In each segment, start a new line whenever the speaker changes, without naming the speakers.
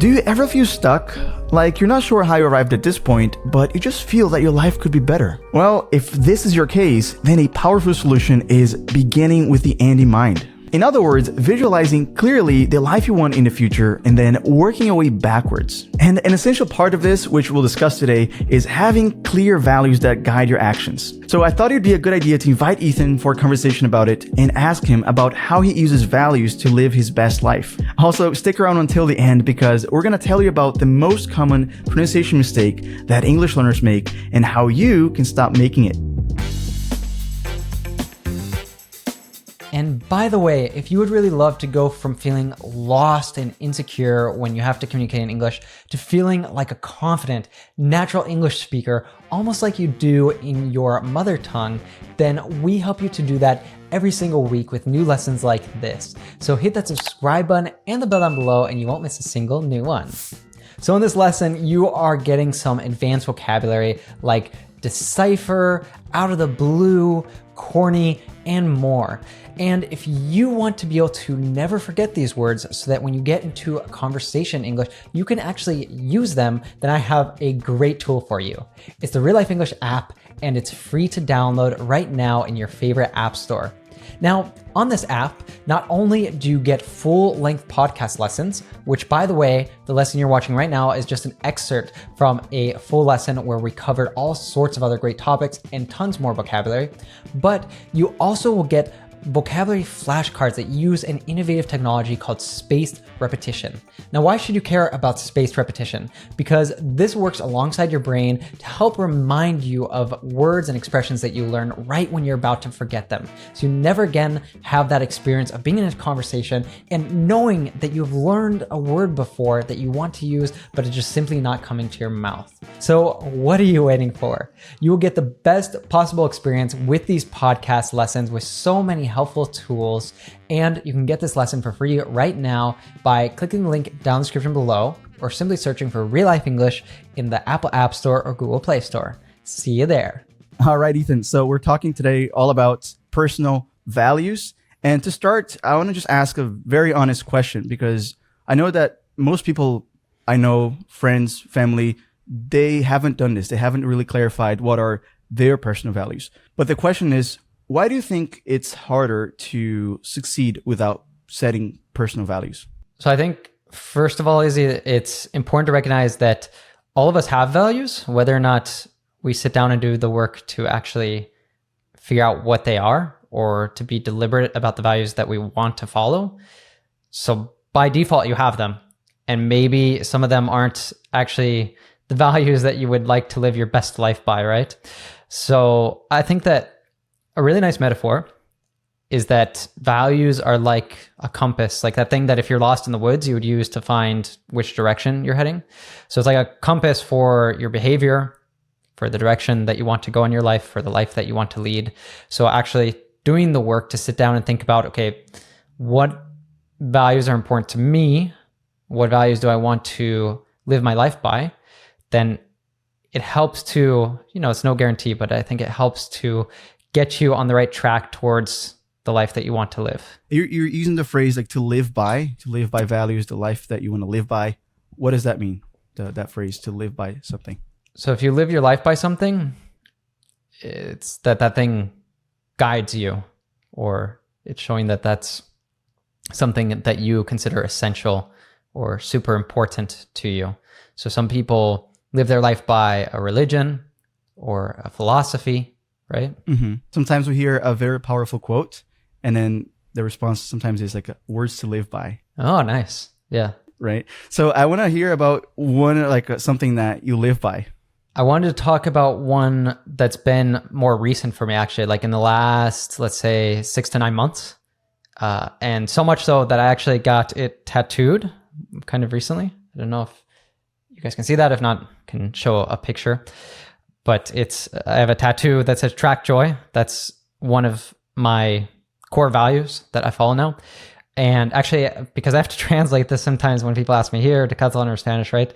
Do you ever feel stuck? Like you're not sure how you arrived at this point, but you just feel that your life could be better? Well, if this is your case, then a powerful solution is beginning with the end in mind. In other words, visualizing clearly the life you want in the future and then working your way backwards. And an essential part of this, which we'll discuss today, is having clear values that guide your actions. So I thought it'd be a good idea to invite Ethan for a conversation about it and ask him about how he uses values to live his best life. Also, stick around until the end because we're going to tell you about the most common pronunciation mistake that English learners make and how you can stop making it.
And by the way, if you would really love to go from feeling lost and insecure when you have to communicate in English to feeling like a confident, natural English speaker, almost like you do in your mother tongue, then we help you to do that every single week with new lessons like this. So hit that subscribe button and the bell down below and you won't miss a single new one. So in this lesson, you are getting some advanced vocabulary like decipher, out of the blue, corny, and more. And if you want to be able to never forget these words so that when you get into a conversation in English, you can actually use them, then I have a great tool for you. It's the RealLife English app, and it's free to download right now in your favorite app store. Now, on this app, not only do you get full-length podcast lessons, which by the way, the lesson you're watching right now is just an excerpt from a full lesson where we covered all sorts of other great topics and tons more vocabulary, but you also will get vocabulary flashcards that use an innovative technology called spaced repetition. Now, why should you care about spaced repetition? Because this works alongside your brain to help remind you of words and expressions that you learn right when you're about to forget them. So you never again have that experience of being in a conversation and knowing that you've learned a word before that you want to use, but it's just simply not coming to your mouth. So what are you waiting for? You will get the best possible experience with these podcast lessons with so many helpful tools, and you can get this lesson for free right now by clicking the link down in the description below or simply searching for RealLife English in the Apple App Store or Google Play Store. See you there.
All right, Ethan. So we're talking today all about personal values. And to start, I want to just ask a very honest question because I know that most people I know, friends, family, they haven't done this. They haven't really clarified what are their personal values. But the question is, why do you think it's harder to succeed without setting personal values?
So I think, first of all, Izzy, it's important to recognize that all of us have values, whether or not we sit down and do the work to actually figure out what they are or to be deliberate about the values that we want to follow. So by default, you have them. And maybe some of them aren't actually the values that you would like to live your best life by, right? So I think that a really nice metaphor is that values are like a compass, like that thing that if you're lost in the woods, you would use to find which direction you're heading. So it's like a compass for your behavior, for the direction that you want to go in your life, for the life that you want to lead. So actually doing the work to sit down and think about, okay, what values are important to me? What values do I want to live my life by? Then it helps to, it's no guarantee, but I think it helps to get you on the right track towards the life that you want to live.
You're using the phrase like to live by values, the life that you want to live by. What does that mean? That phrase, to live by something.
So if you live your life by something, it's that thing guides you, or it's showing that that's something that you consider essential or super important to you. So some people live their life by a religion or a philosophy, right?
Mm-hmm. Sometimes we hear a very powerful quote, and then the response sometimes is like words to live by.
Oh, nice. Yeah.
Right. So I want to hear about something that you live by.
I wanted to talk about one that's been more recent for me, actually, like in the last, let's say 6 to 9 months. And so much so that I actually got it tattooed kind of recently. I don't know if you guys can see that. If not, I can show a picture. But I have a tattoo that says track joy. That's one of my core values that I follow now. And actually, because I have to translate this sometimes when people ask me here to Catalan or Spanish, right?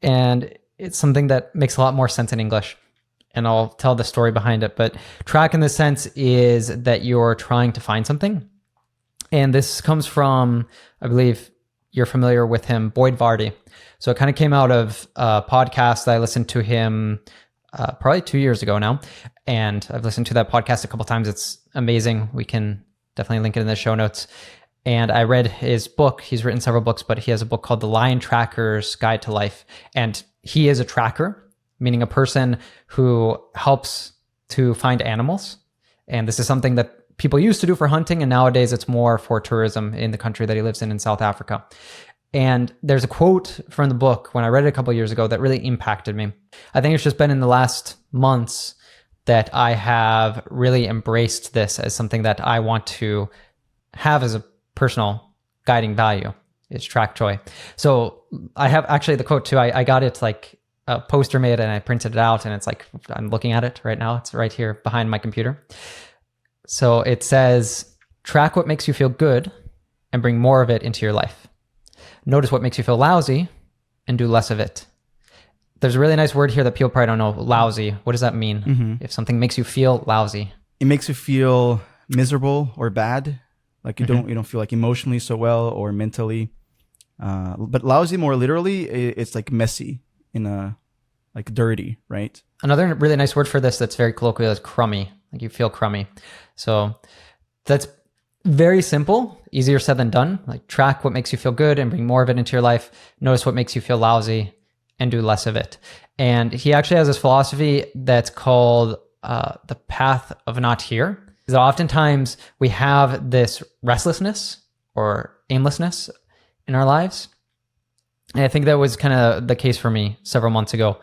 And it's something that makes a lot more sense in English. And I'll tell the story behind it. But track in this sense is that you're trying to find something. And this comes from, I believe, you're familiar with him, 𝗏𝗏. So it kind of came out of a podcast that I listened to him probably 2 years ago now. And I've listened to that podcast a couple times. It's amazing. We can definitely link it in the show notes. And I read his book. He's written several books, but he has a book called The Lion Tracker's Guide to Life. And he is a tracker, meaning a person who helps to find animals. And this is something that people used to do for hunting, and nowadays it's more for tourism in the country that he lives in South Africa. And there's a quote from the book when I read it a couple of years ago that really impacted me. I think it's just been in the last months that I have really embraced this as something that I want to have as a personal guiding value. It's track joy. So I have actually the quote too. I got it like a poster made and I printed it out, and it's like, I'm looking at it right now. It's right here behind my computer. So it says, track what makes you feel good and bring more of it into your life. Notice what makes you feel lousy and do less of it. There's a really nice word here that people probably don't know, lousy. What does that mean? If something makes you feel lousy?
It makes you feel miserable or bad. Like you don't feel like emotionally so well or mentally. But lousy more literally, it's like messy in a, like dirty, right?
Another really nice word for this that's very colloquial is crummy. Like you feel crummy. So that's very simple, easier said than done. Like track what makes you feel good and bring more of it into your life. Notice what makes you feel lousy and do less of it. And he actually has this philosophy that's called the path of not here. That oftentimes we have this restlessness or aimlessness in our lives. And I think that was kind of the case for me several months ago.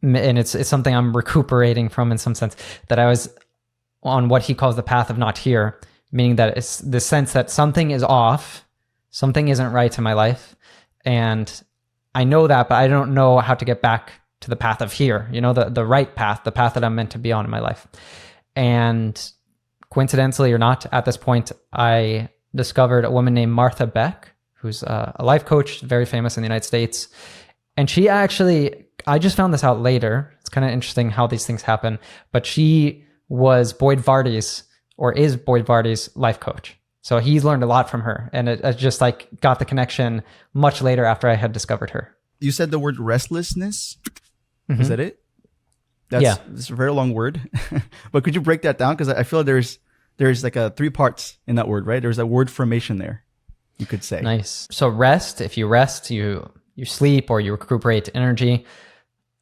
And it's something I'm recuperating from in some sense, that I was on what he calls the path of not here, meaning that it's the sense that something is off, something isn't right in my life. And I know that, but I don't know how to get back to the path of here, the right path, the path that I'm meant to be on in my life. And coincidentally or not, at this point, I discovered a woman named Martha Beck, who's a life coach, very famous in the United States. And she actually, I just found this out later. It's kind of interesting how these things happen, but she was 𝗏𝗏's or is 𝗏𝗏's life coach. So he's learned a lot from her, and it just like got the connection much later after I had discovered her.
You said the word restlessness. Is that it? It's a very long word, but could you break that down? Because I feel there's like three parts in that word, right? There's a word formation there, you could say.
Nice. So rest, if you rest, you sleep or you recuperate energy.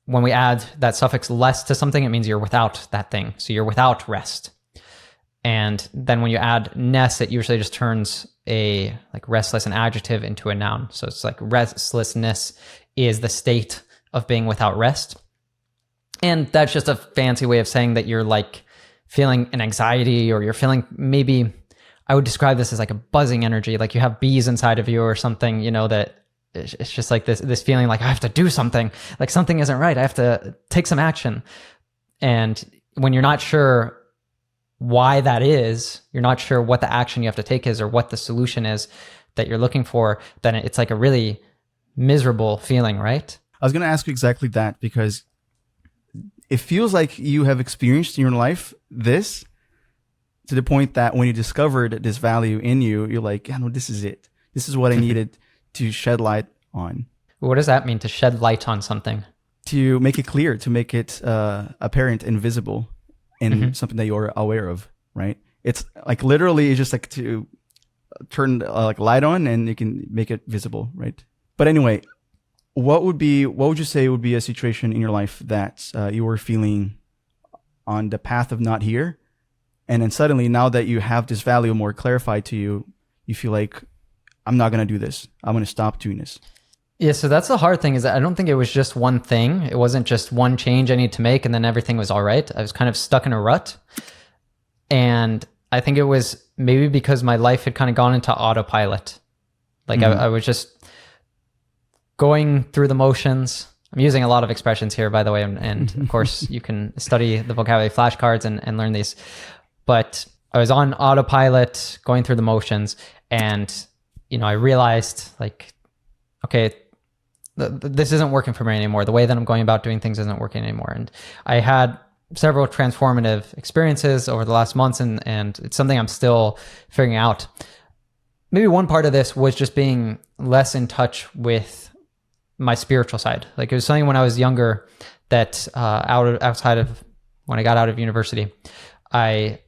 When we add that suffix less to something, it means you're without that thing. So you're without rest. And then when you add ness, it usually just turns a like restless, an adjective, into a noun. So it's like restlessness is the state of being without rest. And that's just a fancy way of saying that you're like feeling an anxiety, or you're feeling, maybe I would describe this as like a buzzing energy, like you have bees inside of you or something, that it's just like this feeling like I have to do something, like something isn't right. I have to take some action. And when you're not sure why that is, you're not sure what the action you have to take is or what the solution is that you're looking for, then it's like a really miserable feeling, right?
I was going to ask you exactly that, because it feels like you have experienced in your life this to the point that when you discovered this value in you, you're like, yeah, no, this is it. This is what I needed to shed light on.
What does that mean, to shed light on something?
To make it clear, to make it apparent and visible in something that you're aware of, right? It's like literally it's just like to turn like light on and you can make it visible, right? But anyway, what would you say would be a situation in your life that you were feeling on the path of not here, and then suddenly, now that you have this value more clarified to you, you feel like, I'm not going to do this. I'm going to stop doing this.
Yeah, so that's the hard thing, is that I don't think it was just one thing. It wasn't just one change I need to make and then everything was all right. I was kind of stuck in a rut. And I think it was maybe because my life had kind of gone into autopilot. Like I was just going through the motions. I'm using a lot of expressions here, by the way. And of course, you can study the vocabulary flashcards and learn these. But I was on autopilot, going through the motions. And, I realized like, okay, this isn't working for me anymore. The way that I'm going about doing things isn't working anymore. And I had several transformative experiences over the last months, and it's something I'm still figuring out. maybe one part of this was just being less in touch with my spiritual side. Like it was something when I was younger that outside of when I got out of university, I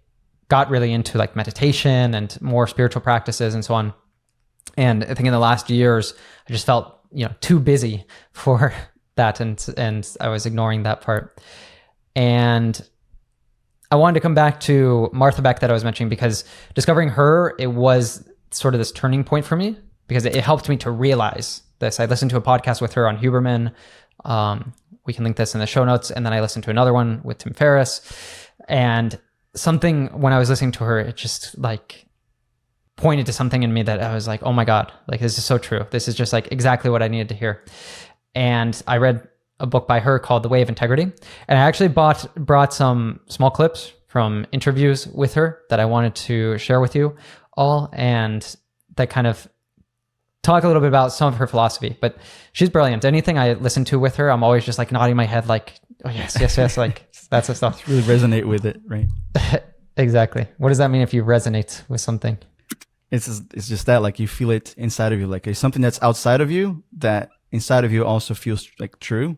got really into like meditation and more spiritual practices and so on. And I think in the last years, I just felt, too busy for that. And I was ignoring that part. And I wanted to come back to Martha Beck that I was mentioning, because discovering her, it was sort of this turning point for me, because it helped me to realize this. I listened to a podcast with her on Huberman. We can link this in the show notes. And then I listened to another one with Tim Ferriss. And something, when I was listening to her, it just like pointed to something in me that I was like, oh my God, like this is so true. This is just like exactly what I needed to hear. And I read a book by her called The Way of Integrity. And I actually brought some small clips from interviews with her that I wanted to share with you all, and that kind of talk a little bit about some of her philosophy. But she's brilliant. Anything I listen to with her, I'm always just like nodding my head like, oh yes, like that's the stuff.
Really resonate with it, right?
Exactly. What does that mean if you resonate with something?
It's just that, like, you feel it inside of you. Like, it's something that's outside of you that inside of you also feels like true.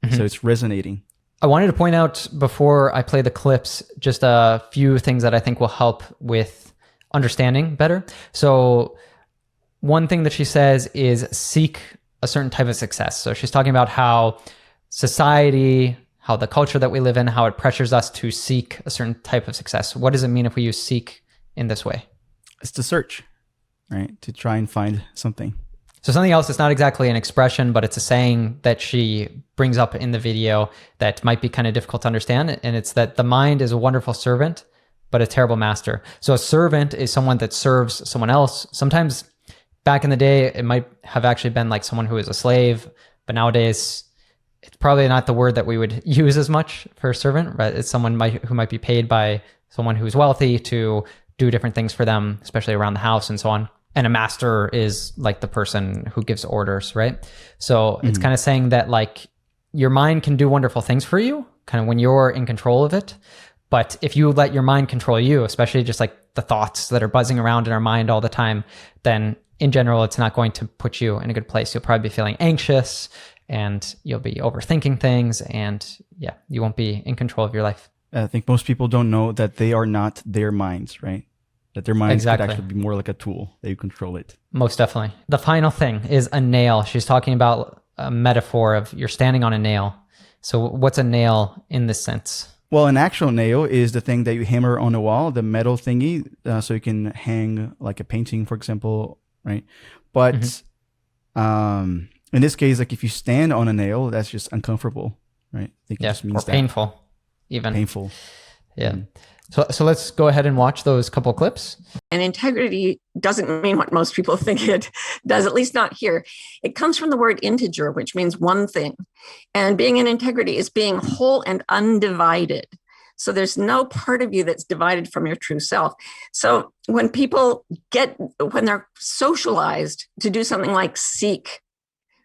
Mm-hmm. So it's resonating.
I wanted to point out before I play the clips, just a few things that I think will help with understanding better. So one thing that she says is seek a certain type of success. So she's talking about how society, how the culture that we live in, how it pressures us to seek a certain type of success. What does it mean if we use seek in this way?
It's to search, right? To try and find something.
So something else, it's not exactly an expression, but it's a saying that she brings up in the video that might be kind of difficult to understand. And it's that the mind is a wonderful servant, but a terrible master. So a servant is someone that serves someone else. Sometimes back in the day, it might have actually been like someone who is a slave, but nowadays it's probably not the word that we would use as much for a servant, right? It's someone who might be paid by someone who's wealthy to do different things for them, especially around the house and so on. And a master is like the person who gives orders, right? So it's kind of saying that like your mind can do wonderful things for you, kind of when you're in control of it. But if you let your mind control you, especially just like the thoughts that are buzzing around in our mind all the time, then in general, it's not going to put you in a good place. You'll probably be feeling anxious and you'll be overthinking things, and yeah, you won't be in control of your life.
I think most people don't know that they are not their minds, right? That their minds
Exactly.
could actually be more like a tool, that you control it.
Most definitely. The final thing is a nail. She's talking about a metaphor of you're standing on a nail. So what's a nail in this sense?
Well, an actual nail is the thing that you hammer on a wall, the metal thingy, so you can hang like a painting, for example, right? But in this case, like if you stand on a nail, that's just uncomfortable, right? I think it just means
or painful, even.
Painful.
Yeah. So let's go ahead and watch those couple clips.
And integrity doesn't mean what most people think it does, at least not here. It comes from the word integer, which means one thing. And being in integrity is being whole and undivided. So there's no part of you that's divided from your true self. So when they're socialized to do something like seek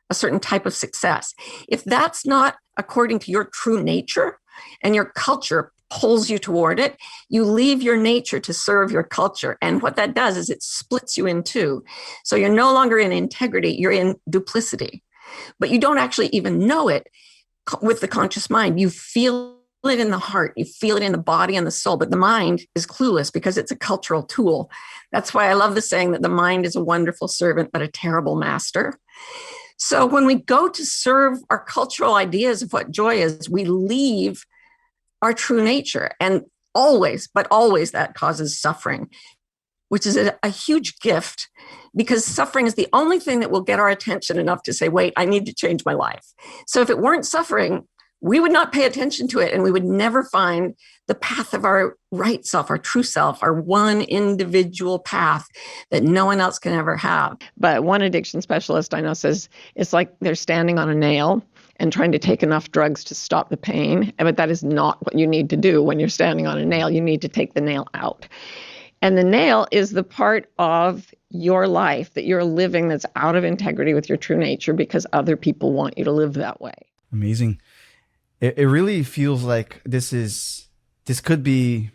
a certain type of success, if that's not according to your true nature and your culture pulls you toward it, you leave your nature to serve your culture. And what that does is it splits you in two. So you're no longer in integrity, you're in duplicity. But you don't actually even know it with the conscious mind. You feel it in the heart, you feel it in the body and the soul, but the mind is clueless because it's a cultural tool. That's why I love the saying that the mind is a wonderful servant, but a terrible master. So when we go to serve our cultural ideas of what joy is, we leave our true nature. And always that causes suffering, which is a huge gift, because suffering is the only thing that will get our attention enough to say, wait, I need to change my life. So if it weren't suffering, we would not pay attention to it, and we would never find the path of our right self, our true self, our one individual path that no one else can ever have.
But one addiction specialist I know says it's like they're standing on a nail and trying to take enough drugs to stop the pain. But that is not what you need to do when you're standing on a nail. You need to take the nail out. And the nail is the part of your life that you're living that's out of integrity with your true nature because other people want you to live that way.
Amazing. It really feels like this could be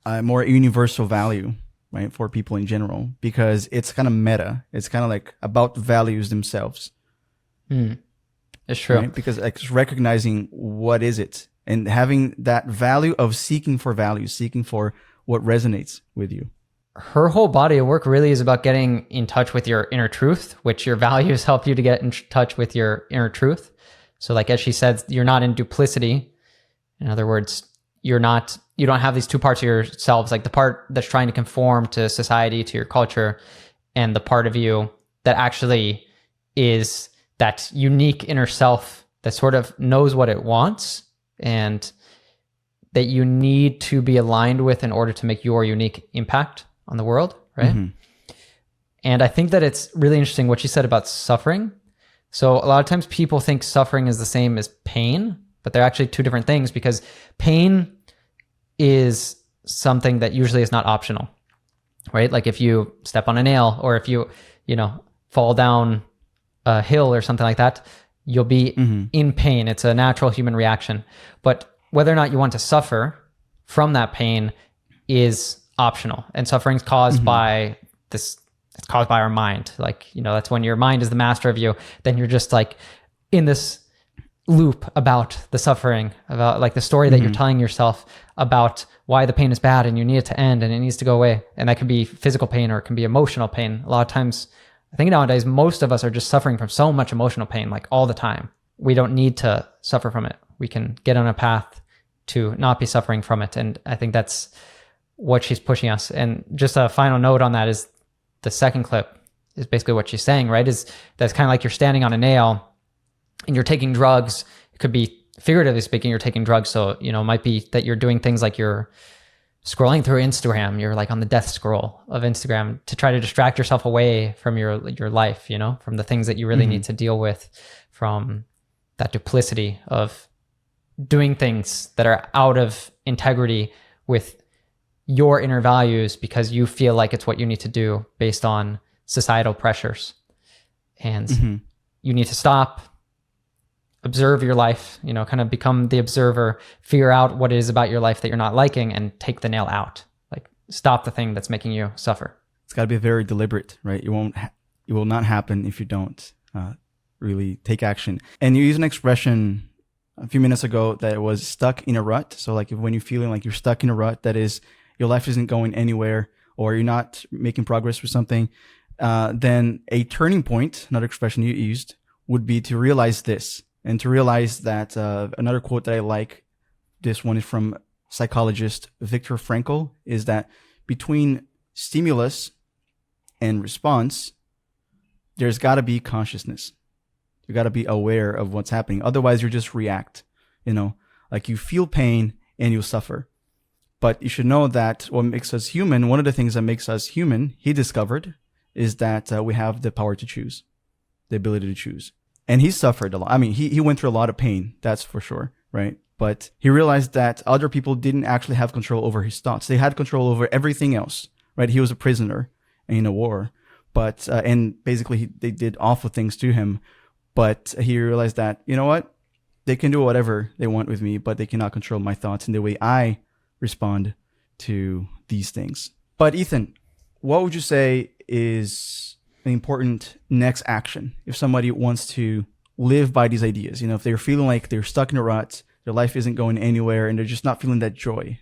a more universal value, right, for people in general, because it's kind of meta. It's kind of like about values themselves.
It's true.
Right? Because like recognizing what is it and having that value of seeking for value, seeking for what resonates with you.
Her whole body of work really is about getting in touch with your inner truth, which your values help you to get in touch with your inner truth. So like, as she said, you're not in duplicity. In other words, you don't have these two parts of yourselves, like the part that's trying to conform to society, to your culture, and the part of you that actually is that unique inner self that sort of knows what it wants and that you need to be aligned with in order to make your unique impact on the world, right? And I think that it's really interesting what she said about suffering. So a lot of times people think suffering is the same as pain, but they're actually two different things, because pain is something that usually is not optional, right? Like if you step on a nail, or if you fall down a hill or something like that, you'll be in pain. It's a natural human reaction. But whether or not you want to suffer from that pain is optional. And suffering is caused by this, it's caused by our mind. Like, that's when your mind is the master of you, then you're just like in this loop about the suffering, about like the story that you're telling yourself about why the pain is bad and you need it to end and it needs to go away. And that can be physical pain or it can be emotional pain. A lot of times, I think nowadays, most of us are just suffering from so much emotional pain, like all the time. We don't need to suffer from it. We can get on a path to not be suffering from it. And I think that's what she's pushing us. And just a final note on that is the second clip is basically what she's saying, right? Is that's kind of like you're standing on a nail and you're taking drugs. It could be, figuratively speaking, you're taking drugs. So, it might be that you're doing things like you're scrolling through Instagram. You're like on the death scroll of Instagram to try to distract yourself away from your life, from the things that you really need to deal with, from that duplicity of doing things that are out of integrity with your inner values because you feel like it's what you need to do based on societal pressures. And you need to stop, observe your life, kind of become the observer, figure out what it is about your life that you're not liking and take the nail out. Like stop the thing that's making you suffer.
It's got to be very deliberate, right? It will not happen if you don't really take action. And you used an expression a few minutes ago that was stuck in a rut. So like when you're feeling like you're stuck in a rut, that is your life isn't going anywhere or you're not making progress with something, then a turning point, another expression you used, would be to realize this. And to realize that another quote that I like, this one is from psychologist Viktor Frankl, is that between stimulus and response, there's got to be consciousness. You got to be aware of what's happening. Otherwise, you just react. Like you feel pain and you suffer. But you should know that what makes us human, one of the things that makes us human, he discovered, is that we have the power to choose, the ability to choose. And he suffered a lot. I mean, he went through a lot of pain, that's for sure, right? But he realized that other people didn't actually have control over his thoughts. They had control over everything else, right? He was a prisoner in a war, but and basically they did awful things to him. But he realized that, you know what? They can do whatever they want with me, but they cannot control my thoughts and the way I respond to these things. But Ethan, what would you say is an important next action if somebody wants to live by these ideas? If they're feeling like they're stuck in a rut, their life isn't going anywhere, and they're just not feeling that joy,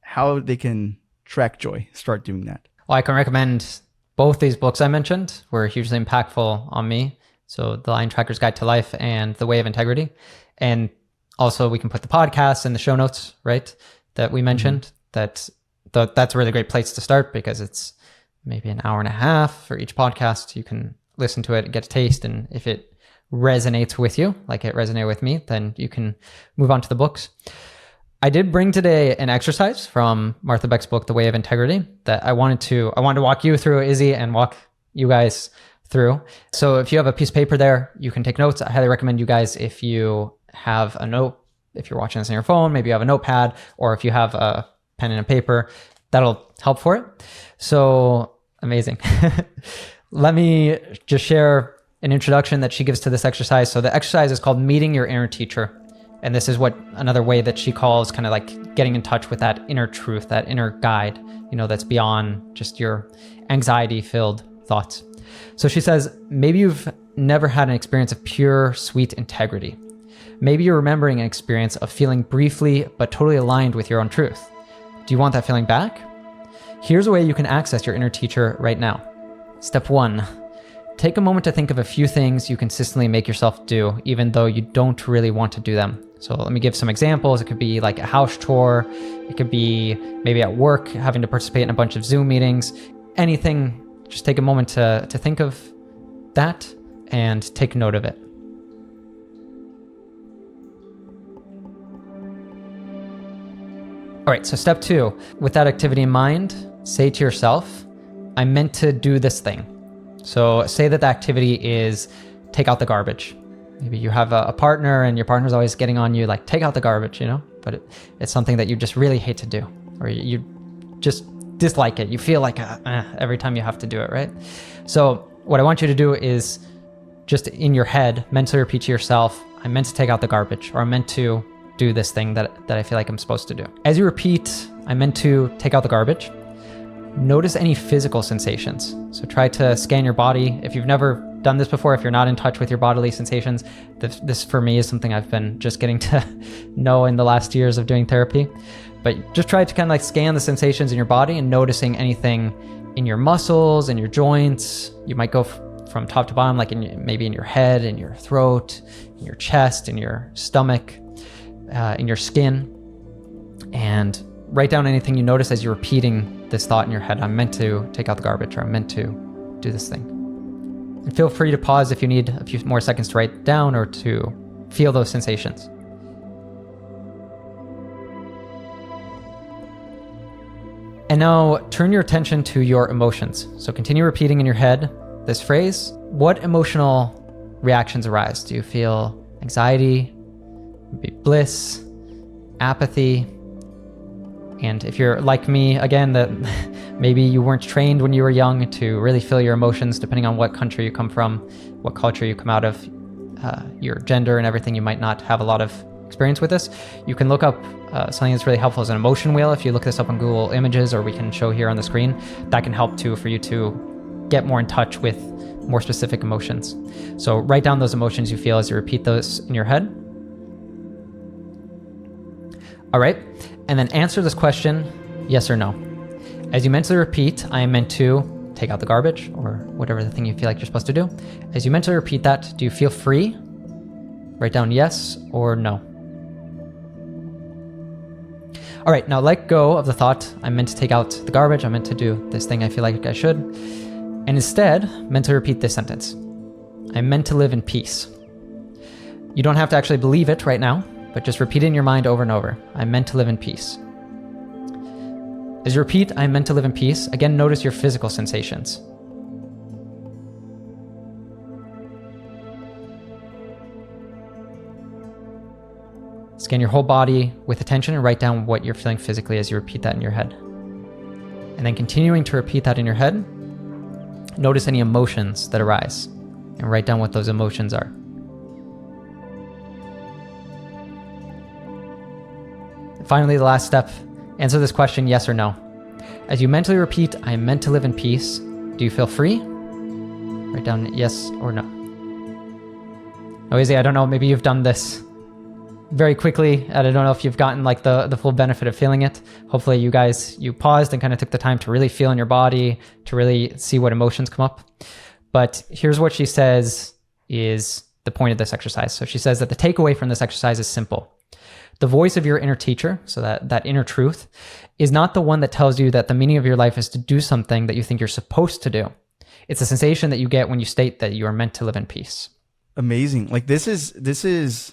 how they can track joy, start doing that?
Well, I can recommend both these books I mentioned were hugely impactful on me. So The Lion Tracker's Guide to Life and The Way of Integrity. And also we can put the podcast in the show notes, right? That we mentioned. That's a really great place to start because it's maybe an hour and a half for each podcast. You can listen to it, get a taste. And if it resonates with you, like it resonated with me, then you can move on to the books. I did bring today an exercise from Martha Beck's book, The Way of Integrity, that I wanted to walk you through, Izzy, and walk you guys through. So if you have a piece of paper there, you can take notes. I highly recommend you guys, if you have a note, if you're watching this on your phone, maybe you have a notepad, or if you have a pen and a paper, that'll help for it. So amazing. Let me just share an introduction that she gives to this exercise. So the exercise is called Meeting Your Inner Teacher. And this is what another way that she calls kind of like getting in touch with that inner truth, that inner guide, that's beyond just your anxiety-filled thoughts. So she says, maybe you've never had an experience of pure, sweet integrity. Maybe you're remembering an experience of feeling briefly but totally aligned with your own truth. Do you want that feeling back? Here's a way you can access your inner teacher right now. Step 1. Take a moment to think of a few things you consistently make yourself do, even though you don't really want to do them. So let me give some examples. It could be like a house chore. It could be maybe at work, having to participate in a bunch of Zoom meetings. Anything, just take a moment to think of that and take note of it. All right, so step 2, with that activity in mind, say to yourself, I meant to do this thing. So say that the activity is take out the garbage. Maybe you have a partner and your partner's always getting on you like, take out the garbage, but it's something that you just really hate to do, or you just dislike it. You feel like every time you have to do it, right? So what I want you to do is just in your head, mentally repeat to yourself, I meant to take out the garbage, or I meant to do this thing that I feel like I'm supposed to do. As you repeat, I meant to take out the garbage, notice any physical sensations. So try to scan your body. If you've never done this before, if you're not in touch with your bodily sensations, this for me is something I've been just getting to know in the last years of doing therapy. But just try to kind of like scan the sensations in your body and noticing anything in your muscles and your joints. You might go from top to bottom, like maybe in your head, in your throat, in your chest, in your stomach, in your skin, and write down anything you notice as you're repeating this thought in your head. I'm meant to take out the garbage, or I'm meant to do this thing. And feel free to pause if you need a few more seconds to write down or to feel those sensations. And now turn your attention to your emotions. So continue repeating in your head this phrase. What emotional reactions arise? Do you feel anxiety, maybe bliss, apathy? And if you're like me, again, that maybe you weren't trained when you were young to really feel your emotions, depending on what country you come from, what culture you come out of, your gender and everything, you might not have a lot of experience with this. You can look up something that's really helpful as an emotion wheel. If you look this up on Google Images, or we can show here on the screen, that can help too for you to get more in touch with more specific emotions. So write down those emotions you feel as you repeat those in your head. All right, and then answer this question, yes or no. As you mentally repeat, I am meant to take out the garbage, or whatever the thing you feel like you're supposed to do. As you mentally repeat that, do you feel free? Write down yes or no. All right, now let go of the thought, I'm meant to take out the garbage, I'm meant to do this thing I feel like I should. And instead, mentally repeat this sentence. I'm meant to live in peace. You don't have to actually believe it right now, but just repeat it in your mind over and over. I'm meant to live in peace. As you repeat, I'm meant to live in peace, again, notice your physical sensations. Scan your whole body with attention and write down what you're feeling physically as you repeat that in your head. And then continuing to repeat that in your head, notice any emotions that arise and write down what those emotions are. And finally, the last step, answer this question, yes or no. As you mentally repeat, I am meant to live in peace, do you feel free? Write down yes or no. Now, Izzy, I don't know, maybe you've done this very quickly. I don't know if you've gotten like the full benefit of feeling it. Hopefully you paused and kind of took the time to really feel in your body, to really see what emotions come up. But here's what she says is the point of this exercise. So she says that the takeaway from this exercise is simple. The voice of your inner teacher, so that inner truth, is not the one that tells you that the meaning of your life is to do something that you think you're supposed to do. It's a sensation that you get when you state that you are meant to live in peace.
Amazing. Like this is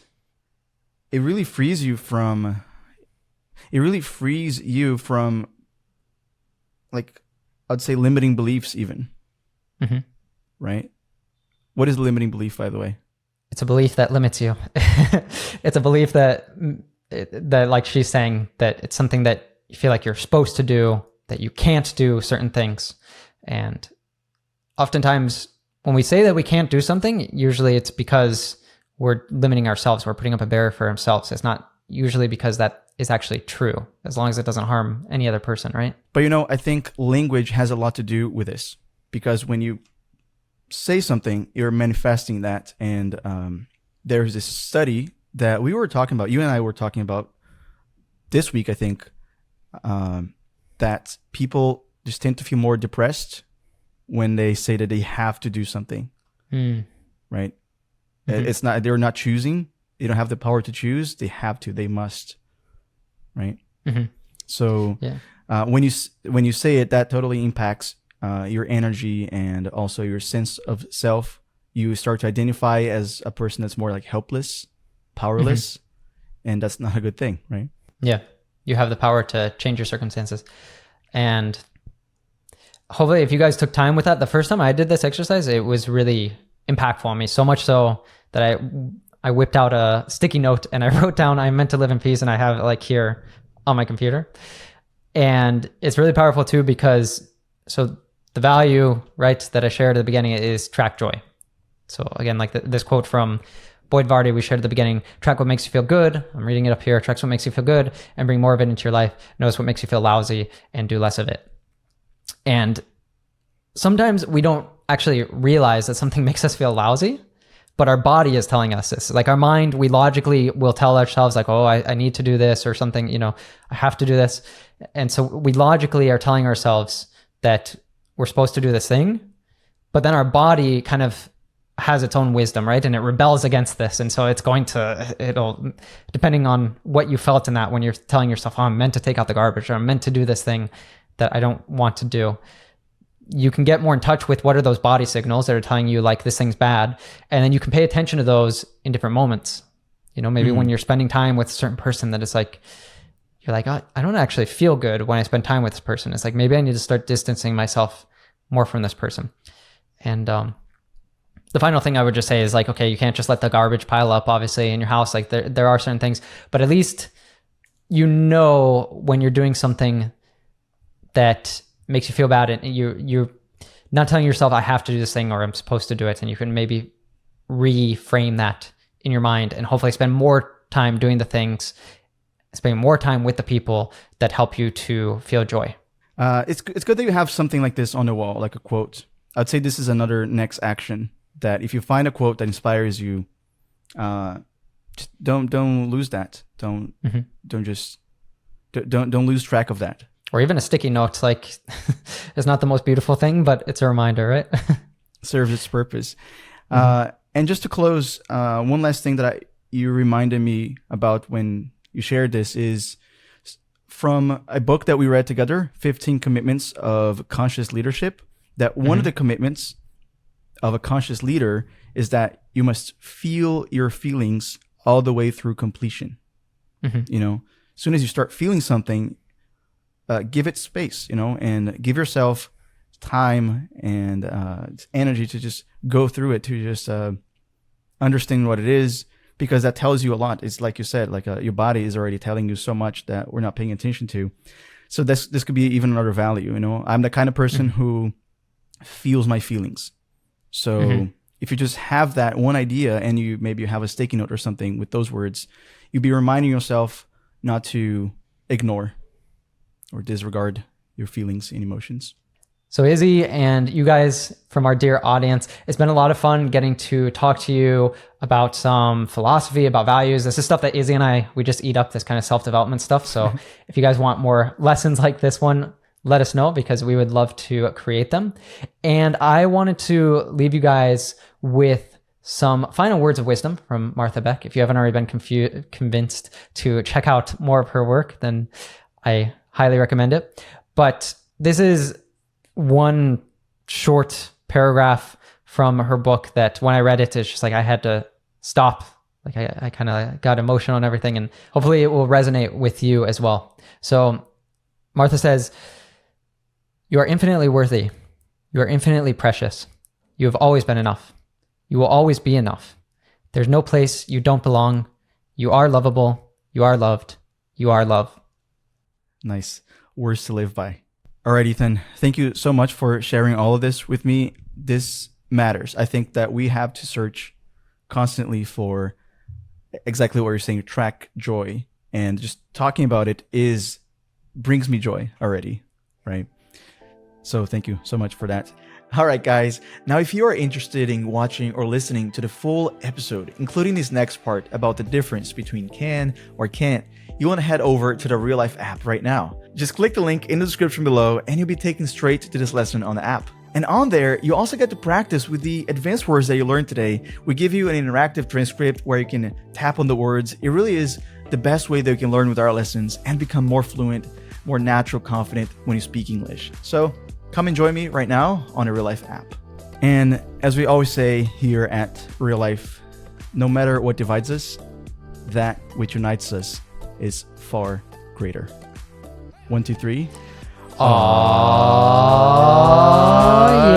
it really frees you from like, I'd say limiting beliefs even.
Mm-hmm.
Right? What is limiting belief, by the way?
It's a belief that limits you. It's a belief that like she's saying, that it's something that you feel like you're supposed to do, that you can't do certain things. And oftentimes when we say that we can't do something, usually it's because we're limiting ourselves. We're putting up a barrier for ourselves. It's not usually because that is actually true, as long as it doesn't harm any other person, right?
But I think language has a lot to do with this, because when you say something, you're manifesting that. And there's this study that we were talking about, you and I were talking about this week, I think, that people just tend to feel more depressed when they say that they have to do something, right? It's not, they're not choosing. They don't have the power to choose. They have to, they must, right? So when you say it, that totally impacts your energy and also your sense of self. You start to identify as a person that's more like helpless, powerless, and that's not a good thing, right?
Yeah. You have the power to change your circumstances. And hopefully if you guys took time with that, the first time I did this exercise, it was really impactful on me, so much so that I whipped out a sticky note and I wrote down, I meant to live in peace, and I have it like here on my computer. And it's really powerful too, because so the value, right, that I shared at the beginning is track joy. So again, like this quote from 𝗥𝗲𝗹𝗟𝗶 we shared at the beginning, track what makes you feel good. I'm reading it up here. Track what makes you feel good and bring more of it into your life. Notice what makes you feel lousy and do less of it. And sometimes we don't actually realize that something makes us feel lousy, but our body is telling us this. Like our mind, we logically will tell ourselves like, oh, I need to do this or something, I have to do this. And so we logically are telling ourselves that we're supposed to do this thing, but then our body kind of has its own wisdom, right? And it rebels against this. And so it'll, depending on what you felt in that, when you're telling yourself, oh, I'm meant to take out the garbage, or I'm meant to do this thing that I don't want to do, you can get more in touch with what are those body signals that are telling you like this thing's bad. And then you can pay attention to those in different moments. Maybe when you're spending time with a certain person that is like, you're like, oh, I don't actually feel good when I spend time with this person. It's like, maybe I need to start distancing myself more from this person. And the final thing I would just say is like, okay, you can't just let the garbage pile up, obviously, in your house. Like there are certain things, but at least when you're doing something that makes you feel bad, and you're not telling yourself, I have to do this thing or I'm supposed to do it. And you can maybe reframe that in your mind and hopefully spend more time doing the things, spend more time with the people that help you to feel joy.
It's good that you have something like this on the wall, like a quote. I'd say this is another next action, that if you find a quote that inspires you, just don't lose that. Don't lose track of that.
Or even a sticky note, like it's not the most beautiful thing, but it's a reminder, right?
Serves its purpose. And just to close, one last thing that you reminded me about when you shared this is from a book that we read together, 15 Commitments of Conscious Leadership, that one of the commitments of a conscious leader is that you must feel your feelings all the way through completion. As soon as you start feeling something, give it space, and give yourself time and energy to just go through it, to just understand what it is, because that tells you a lot. It's like you said, like your body is already telling you so much that we're not paying attention to. So this could be even another value. I'm the kind of person who feels my feelings. So if you just have that one idea and you have a sticky note or something with those words, you'd be reminding yourself not to ignore or disregard your feelings and emotions.
So Izzy and you guys from our dear audience, it's been a lot of fun getting to talk to you about some philosophy, about values. This is stuff that Izzy and we just eat up, this kind of self-development stuff. So if you guys want more lessons like this one, let us know, because we would love to create them. And I wanted to leave you guys with some final words of wisdom from Martha Beck. If you haven't already been convinced to check out more of her work, then I highly recommend it. But this is one short paragraph from her book that when I read it, it's just like I had to stop. Like I kind of got emotional and everything, and hopefully it will resonate with you as well. So Martha says, "You are infinitely worthy. You are infinitely precious. You have always been enough. You will always be enough. There's no place you don't belong. You are lovable. You are loved. You are love."
Nice words to live by. All right, Ethan, thank you so much for sharing all of this with me. This matters. I think that we have to search constantly for exactly what you're saying, track joy. And just talking about it brings me joy already, right? So thank you so much for that. All right, guys. Now, if you are interested in watching or listening to the full episode, including this next part about the difference between can or can't, you want to head over to the RealLife app right now. Just click the link in the description below and you'll be taken straight to this lesson on the app. And on there, you also get to practice with the advanced words that you learned today. We give you an interactive transcript where you can tap on the words. It really is the best way that you can learn with our lessons and become more fluent, more natural, confident when you speak English. So come and join me right now on the RealLife app. And as we always say here at RealLife, no matter what divides us, that which unites us is far greater. 1, 2, 3.
Oh,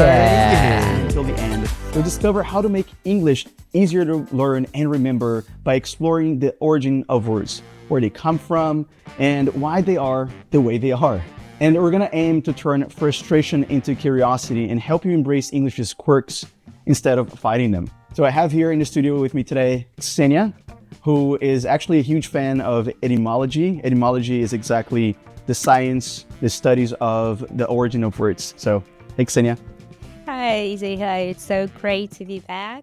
yeah.
Until the end, you'll discover how to make English easier to learn and remember by exploring the origin of words, where they come from, and why they are the way they are. And we're gonna aim to turn frustration into curiosity and help you embrace English's quirks instead of fighting them. So I have here in the studio with me today, 𝗥𝗲𝗹𝗟𝗶, who is actually a huge fan of etymology. Etymology is exactly the science, the studies of the origin of words. So, hey 𝗥𝗲𝗹.
Hi, Jdh. It's so great to be back.